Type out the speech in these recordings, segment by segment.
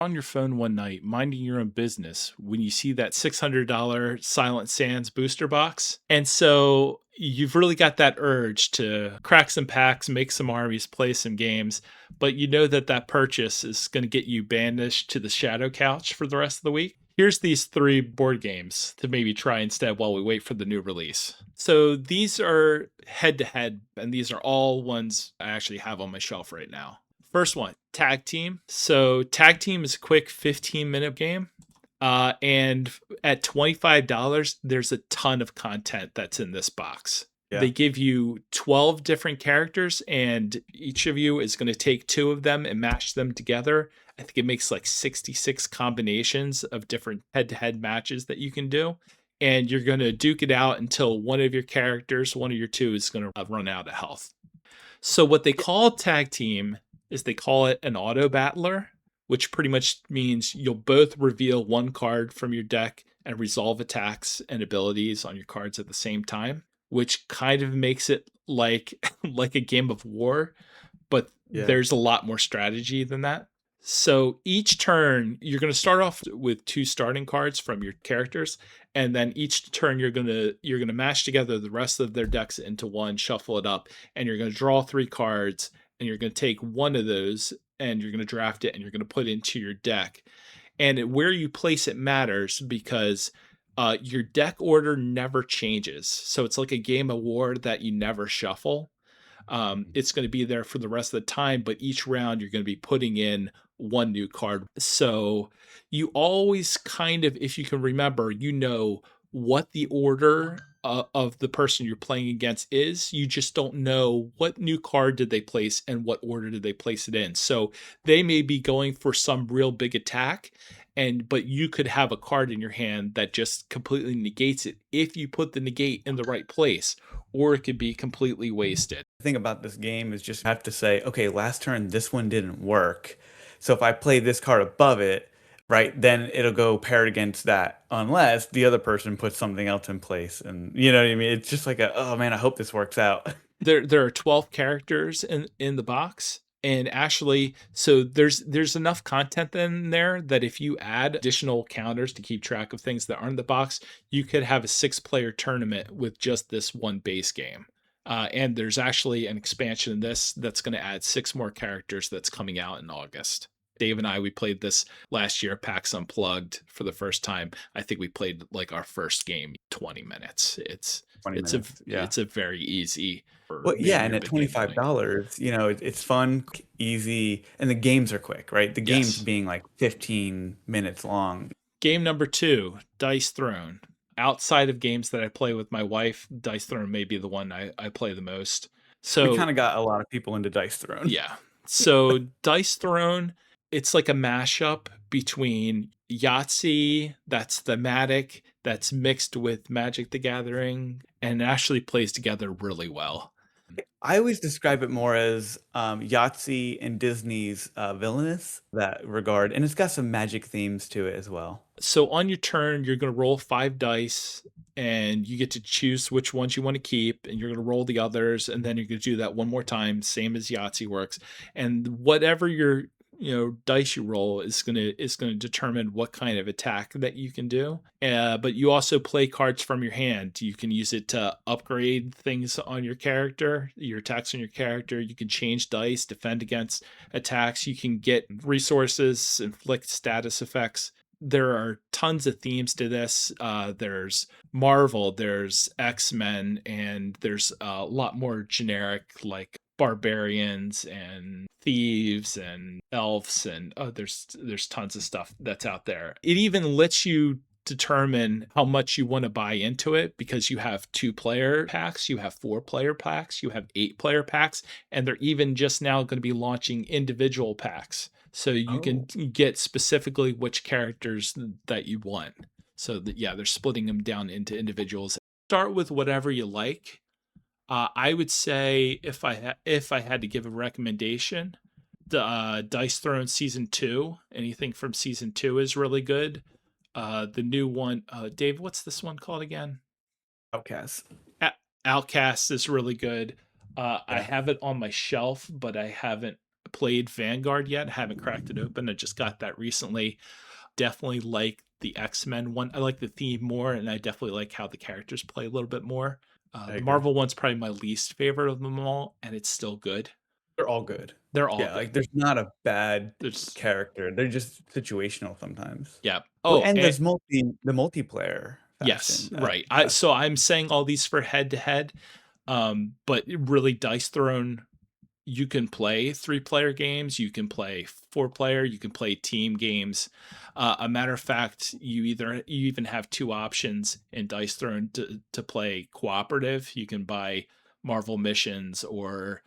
on your phone one night, minding your own business, when you see that $600 Silent Sands booster box. And so you've really got that urge to crack some packs, make some armies, play some games, but you know that that purchase is going to get you banished to the shadow couch for the rest of the week. Here's these 3 board games to maybe try instead while we wait for the new release. So these are head to head, and these are all ones I actually have on my shelf right now. First one, Tag Team. So Tag Team is a quick 15-minute game. And at $25, there's a ton of content that's in this box. Yeah. They give you 12 different characters, and each of you is going to take 2 of them and mash them together. I think it makes like 66 combinations of different head-to-head matches that you can do. And you're going to duke it out until one of your characters, one of your 2, is going to run out of health. So what they call Tag Team is they call it an auto battler, which pretty much means you'll both reveal one card from your deck and resolve attacks and abilities on your cards at the same time, which kind of makes it like like a game of war, but there's a lot more strategy than that. So each turn, you're going to start off with 2 starting cards from your characters, and then each turn you're going to mash together the rest of their decks into one, shuffle it up, and you're going to draw 3 cards, and you're going to take one of those and you're going to draft it and you're going to put it into your deck. And where you place it matters because your deck order never changes. So it's like a game of war that you never shuffle. It's going to be there for the rest of the time, but each round you're going to be putting in one new card. So you always kind of, if you can remember, you know what the order of the person you're playing against is. You just don't know what new card did they place and what order did they place it in. So they may be going for some real big attack, but you could have a card in your hand that just completely negates it if you put the negate in the right place, or it could be completely wasted. The thing about this game is just have to say, okay, last turn this one didn't work. So if I play this card above it, right, then it'll go paired against that unless the other person puts something else in place. And you know what I mean? It's just like oh man, I hope this works out. There are 12 characters in the box. And actually, so there's enough content in there that if you add additional counters to keep track of things that aren't in the box, you could have a 6-player tournament with just this one base game. And there's actually an expansion in this that's going to add 6 more characters that's coming out in August. Dave and I, we played this last year, PAX Unplugged, for the first time. I think we played like our first game 20 minutes. It's 20 minutes. it's a very easy. Well, yeah, and at $25, you know, it's fun, easy, and the games are quick, right? The games being like 15 minutes long. Game number 2, Dice Throne. Outside of games that I play with my wife, Dice Throne may be the one I play the most. So we kind of got a lot of people into Dice Throne. Yeah. So Dice Throne, it's like a mashup between Yahtzee, that's thematic, that's mixed with Magic the Gathering, and actually plays together really well. I always describe it more as Yahtzee and Disney's Villainous, that regard, and it's got some magic themes to it as well. So on your turn, you're going to roll 5 dice, and you get to choose which ones you want to keep, and you're going to roll the others, and then you're going to do that one more time, same as Yahtzee works. And whatever your dice you roll is going to determine what kind of attack that you can do. But you also play cards from your hand. You can use it to upgrade things on your character, your attacks on your character. You can change dice, defend against attacks. You can get resources, inflict status effects. There are tons of themes to this. There's Marvel, there's X-Men, and there's a lot more generic, like barbarians and thieves and elves, and there's tons of stuff that's out there. It even lets you determine how much you want to buy into it, because you have 2-player packs, you have 4-player packs, you have 8-player packs, and they're even just now going to be launching individual packs. So you can get specifically which characters that you want. So they're splitting them down into individuals. Start with whatever you like. I would say if I had to give a recommendation, the Dice Throne Season 2, anything from Season 2 is really good. The new one, Dave, what's this one called again? Outcast. Outcast is really good. I have it on my shelf, but I haven't played Vanguard yet. Haven't cracked it open. I just got that recently. Definitely like the X-Men one. I like the theme more, and I definitely like how the characters play a little bit more. I The agree. Marvel one's probably my least favorite of them all, and it's still good. They're all good. They're all Yeah, like good. there's not a bad There's character. They're just situational sometimes. yeah. Well, Oh, and and there's the multiplayer yes, faction. right. So I'm saying all these for head to head, but really Dice Throne, you can play 3-player games, you can play 4-player, you can play team games. A matter of fact, you even have two options in Dice Throne to play cooperative. You can buy Marvel Missions or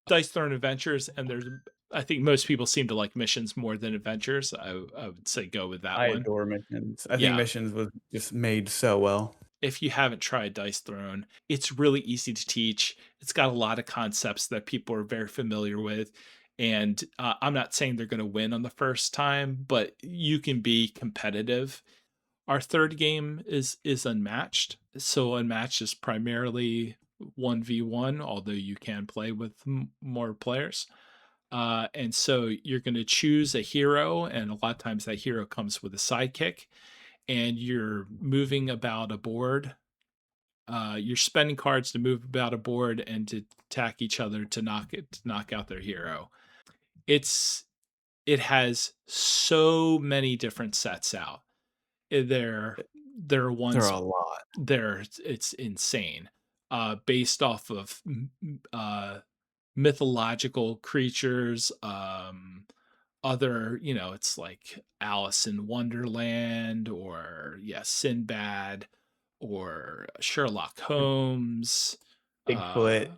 Dice Throne Adventures, and there's I think most people seem to like missions more than adventures. I would say go with that I one. adore Missions. I think Yeah, Missions was just made so well. if you haven't tried Dice Throne, it's really easy to teach. It's got a lot of concepts that people are very familiar with. And I'm not saying they're going to win on the first time, but you can be competitive. Our third game is Unmatched. So Unmatched is primarily 1v1, although you can play with more players. And so you're going to choose a hero, and a lot of times that hero comes with a sidekick, and you're moving about a board. You're spending cards to move about a board and to attack each other to knock out their hero. It's it has so many different sets out. There there are There ones are a lot. there it's insane. Based off of mythological creatures, other, it's like Alice in Wonderland, or yeah, Sinbad, or Sherlock Holmes. Uh, Bigfoot,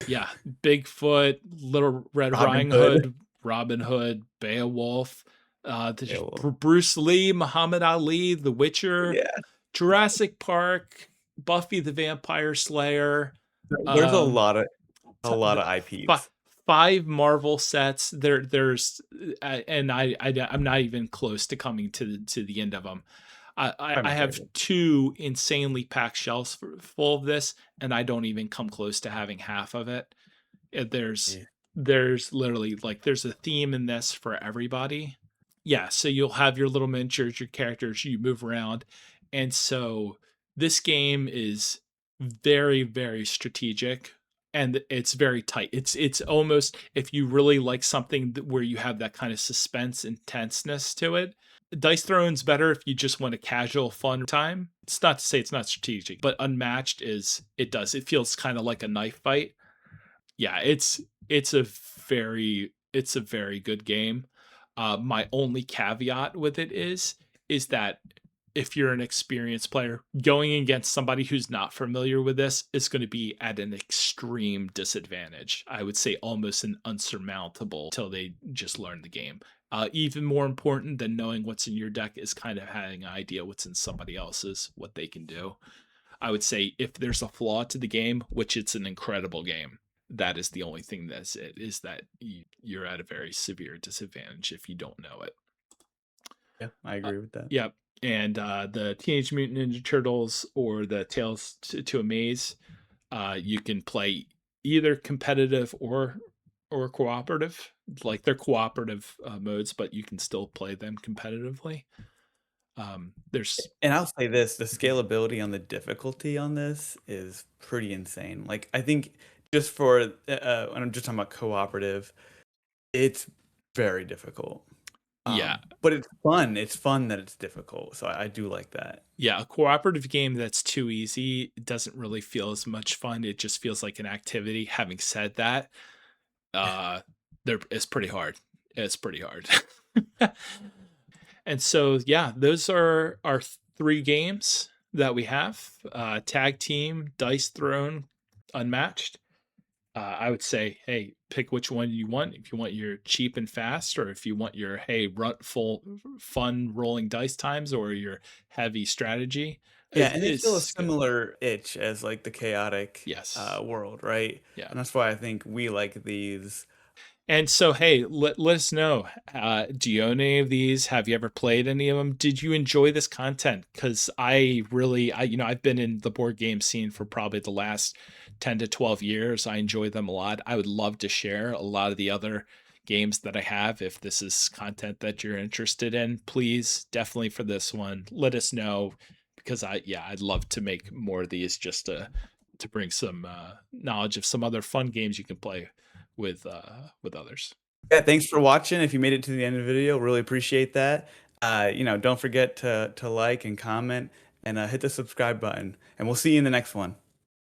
yeah, Bigfoot, Little Red Robin Riding Hood. Hood, Robin Hood, Beowulf, Beowulf. Bruce Lee, Muhammad Ali, The Witcher, Yeah, Jurassic Park, Buffy the Vampire Slayer. there's Um, a lot of fi- IPs. 5 Marvel sets. There's and I'm not even close to coming to the end of them. Probably I my have favorite. 2 insanely packed shelves full of this, and I don't even come close to having half of it. There's Yeah. there's literally like there's a theme in this for everybody. Yeah, so you'll have your little miniatures, your characters, you move around. And so this game is very, very strategic, and it's very tight. It's almost, if you really like something where you have that kind of suspense intenseness to it. Dice Throne's better if you just want a casual fun time. It's not to say it's not strategic, but Unmatched it feels kind of like a knife fight. Yeah, it's a very good game. My only caveat with it is that if you're an experienced player, going against somebody who's not familiar with this is going to be at an extreme disadvantage. I would say almost an unsurmountable till they just learn the game. Even more important than knowing what's in your deck is kind of having an idea what's in somebody else's, what they can do. I would say if there's a flaw to the game, which it's an incredible game, that is the only thing that's it, is that you're at a very severe disadvantage if you don't know it. Yeah, I Uh, agree with that. yep. And the Teenage Mutant Ninja Turtles or the Tales to Amaze, you can play either competitive or cooperative. Like they're cooperative modes, but you can still play them competitively. There's And I'll say this, the scalability on the difficulty on this is pretty insane. Like I think just for when I'm just talking about cooperative, it's very difficult. yeah, But it's fun. It's fun that it's difficult. So I do like that. yeah, a cooperative game that's too easy doesn't really feel as much fun. It just feels like an activity. Having said that, uh it's pretty hard. It's pretty hard. And so yeah, those are our 3 games that we have. Tag Team, Dice Throne, Unmatched. I would say, hey, pick which one you want. If you want your cheap and fast, or if you want your hey run full fun rolling dice times, or your heavy strategy, Yeah, and they feel a it's good. similar itch as like the chaotic Yes, world, right? yeah. And that's why I think we like these. And so, hey, let us know. Do you own any of these? Have you ever played any of them? Did you enjoy this content? Because I've been in the board game scene for probably the last 10 to 12 years. I enjoy them a lot. I would love to share a lot of the other games that I have. If this is content that you're interested in, please definitely for this one, let us know because I'd love to make more of these just to bring some knowledge of some other fun games you can play with others. Yeah, thanks for watching. If you made it to the end of the video, really appreciate that. Don't forget to like and comment and hit the subscribe button. And we'll see you in the next one.